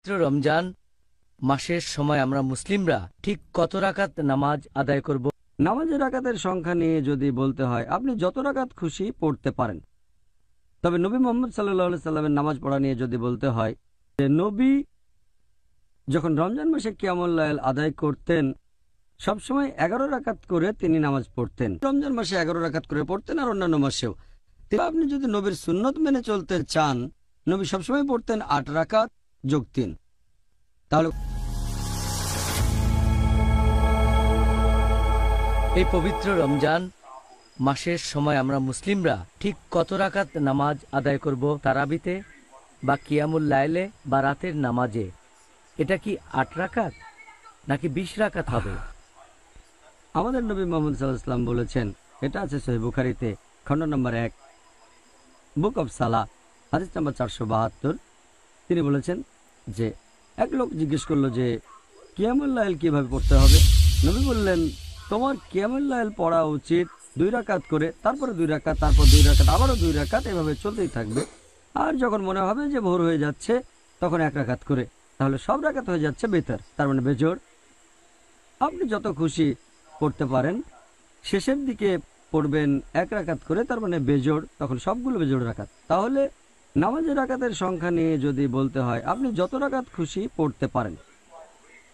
রমজান মাসের সময় আমরা মুসলিমরা ঠিক কত রাকাত নামাজ আদায় করব? নামাজের রাকাতের সংখ্যা নিয়ে যদি বলতে হয়, আপনি যত রাকাত খুশি পড়তে পারেন। তবে নবী মুহাম্মদ সাল্লাল্লাহু আলাইহি সাল্লামের নামাজ পড়া নিয়ে যদি বলতে হয়, যে নবী যখন রমজান মাসে কিয়ামুল লাইল আদায় করতেন সবসময় 11 রাকাত করে তিনি নামাজ পড়তেন। রমজান মাসে 11 রাকাত করে পড়তেন আর অন্যান্য মাসেও। আপনি যদি নবীর সুন্নত মেনে চলতে চান, নবী সবসময় পড়তেন 8 রাকাত যোগ 3। তাহলে এই পবিত্র রমজান মাসের সময় আমরা মুসলিমরা ঠিক কত রাকাত নামাজ আদায় করব? তারাবিতে বা কিয়ামুল লাইলে বা রাতের নামাজে এটা কি 8 রাকাত নাকি 20 রাকাত হবে? আমাদের নবী মুহাম্মদ সাল্লাল্লাহু আলাইহি ওয়াসাল্লাম বলেছেন, এটা আছে সহিহ বুখারীতে খণ্ড নম্বর 1 বুক অফ সালাহ হাদিস নম্বর 472। তিনি বলেছেন যে এক লোক জিজ্ঞেস করলো যে কিয়ামুল লাইল কিভাবে পড়তে হবে। নবী বললেন, তোমার কিয়ামুল লাইল পড়া উচিত 2 রাকাত করে, তারপরে 2 রাকাত, তারপর 2 রাকাত, আবারও 2 রাকাত, এভাবে চলতেই থাকবে। আর যখন মনে হবে যে ভোর হয়ে যাচ্ছে তখন 1 রাকাত করে, তাহলে সব রাকাত হয়ে যাচ্ছে বেতর, তার মানে বেজোড়। আপনি যত খুশি পড়তে পারেন, শেষের দিকে পড়বেন 1 রাকাত করে, তার মানে বেজোড়, তখন সবগুলো বেজোড় রাকাত। তাহলে নামাজের রাকাতের সংখ্যা নিয়ে যদি বলতে হয়, আপনি যত রাকাত খুশি পড়তে পারেন।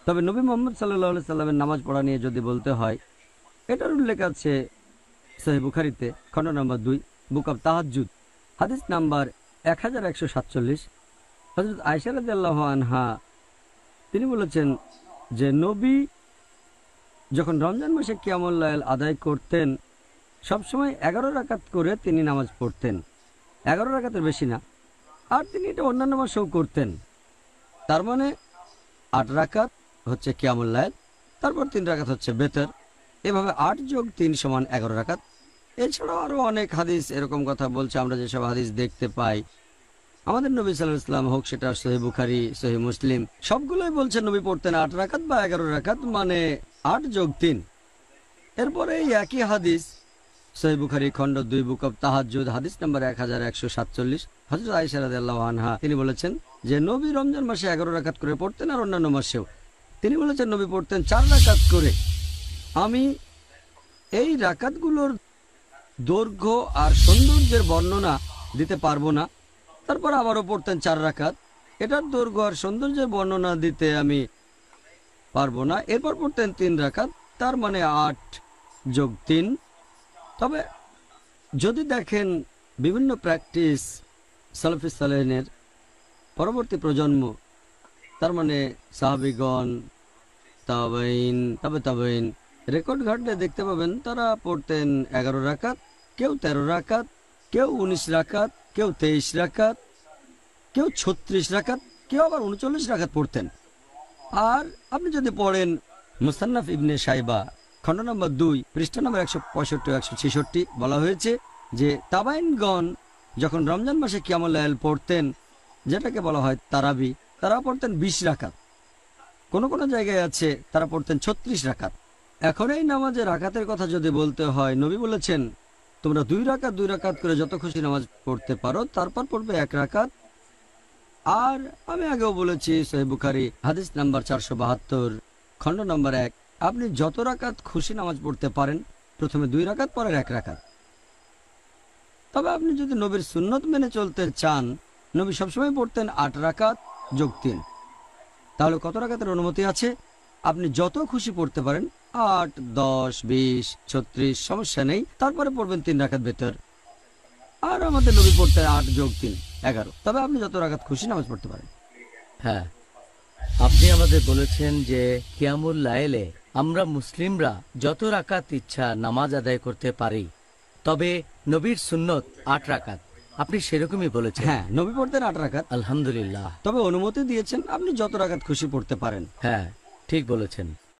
তবে নবী মুহাম্মদ সাল্লাল্লাহু আলাইহি সাল্লামের নামাজ পড়া নিয়ে যদি বলতে হয়, এটার উল্লেখ আছে সহিহ বুখারীতে খণ্ড নম্বর 2 বুক অব তাহাজ্জুদ হাদিস নাম্বার 1147। হযরত আয়েশা রাদিয়াল্লাহু আনহা তিনি বলেছেন যে নবী যখন রমজান মাসে কিয়ামুল লাইল আদায় করতেন সবসময় 11 রাকাত করে তিনি নামাজ পড়তেন, 11 রাকাতের বেশি না। আর তিনি এটা অন্যান্য মাসেও করতেন। তার মানে 8 রাকাত হচ্ছে কিয়ামুল লাইল, তারপর 3 রাকাত হচ্ছে বেতর, এভাবে 8 যোগ 3 সমান 11 রাকাত। এছাড়াও আরও অনেক হাদিস এরকম কথা বলছে। আমরা যেসব হাদিস দেখতে পাই আমাদের নবী সাল্লাল্লাহু আলাইহি ওয়াসাল্লাম, হোক সেটা সহিহ বুখারী, সহিহ মুসলিম, সবগুলোই বলছে নবী পড়তেন 8 রাকাত বা 11 রাকাত, মানে 8 যোগ 3। এরপরে এই একই হাদিস সহিহ বুখারী খণ্ড 2 বুক অব তাহাজ্জুদ হাদিস নাম্বার 1147। হযরত আয়েশা রাদিয়াল্লাহু আনহা তিনি বলেছেন যে নবী রমজান মাসে 11 রাকাত করে পড়তেন আর অন্যান্য মাসেও। তিনি বলেছেন নবী পড়তেন 4 রাকাত করে। আমি এই রাকাতগুলোর দৈর্ঘ্য আর সৌন্দর্যের বর্ণনা দিতে পারবো না। তারপর আবারও পড়তেন 4 রাকাত, এটার দৈর্ঘ্য আর সৌন্দর্যের বর্ণনা দিতে আমি পারবো না। এরপর পড়তেন 3 রাকাত, তার মানে 8 যোগ 3। তবে যদি দেখেন বিভিন্ন প্র্যাকটিস সালাফি সালেহিনের পরবর্তী প্রজন্ম, তার মানে সাহাবীগণ, তাবেঈন, তাবেঈন, রেকর্ড ঘাটলে দেখতে পাবেন তারা পড়তেন 11 রাকাত, কেউ 13 রাকাত, কেউ 19 রাকাত, কেউ 23 রাকাত, কেউ 36 রাকাত, কেউ আবার 39 রাকাত পড়তেন। আর আপনি যদি পড়েন মুসান্নাফ ইবনে শাইবা খণ্ড নম্বর 2 পৃষ্ঠা নম্বর 165-166, বলা হয়েছে যে তাবাইনগণ যখন রমজান মাসে কিয়ামুল লাইল পড়তেন, যেটাকে বলা হয় তারাবি, তারা পড়তেন 20 রাকাত। কোন কোন জায়গায় আছে তারা পড়তেন 36 রাকাত। এখন এই নামাজের রাকাতের কথা যদি বলতে হয়, নবী বলেছেন তোমরা 2 রাকাত করে যত খুশি নামাজ পড়তে পারো, তারপর পড়বে 1 রাকাত। আর আমি আগেও বলেছি সহিহ বুখারী হাদিস নাম্বার 472 খণ্ড নম্বর 1, আপনি যত রাকাত খুশি নামাজ পড়তে পারেন, প্রথমে 2 রাকাত, পরে 1 রাকাত। তবে আপনি যদি নবীর সুন্নত মেনে চলতে চান, নবী সবসময় পড়তেন 8 রাকাত যোগ 3। তাহলে কত রাকাতের অনুমতি আছে? আপনি যত খুশি পড়তে পারেন, 8, 10, 20, 36, সমস্যা নেই। তারপরে পড়বেন 3 রাকাত বেতর। আর আমাদের নবী পড়তেন 8 যোগ 3 11। তবে আপনি যত রাকাত খুশি নামাজ পড়তে পারেন। হ্যাঁ, আপনি আমাদের বলেছেন যে কিয়ামুল লাইলে আমরা মুসলিমরা যত রাকাত ইচ্ছা নামাজ আদায় করতে পারি, তবে নবীর সুন্নত 8 রাকাত। আপনি সেরকমই বলেছেন। হ্যাঁ, নবী পড়তেন 8 রাকাত, আলহামদুলিল্লাহ। তবে অনুমতি দিয়েছেন আপনি যত রাকাত খুশি পড়তে পারেন। হ্যাঁ, ঠিক বলেছেন।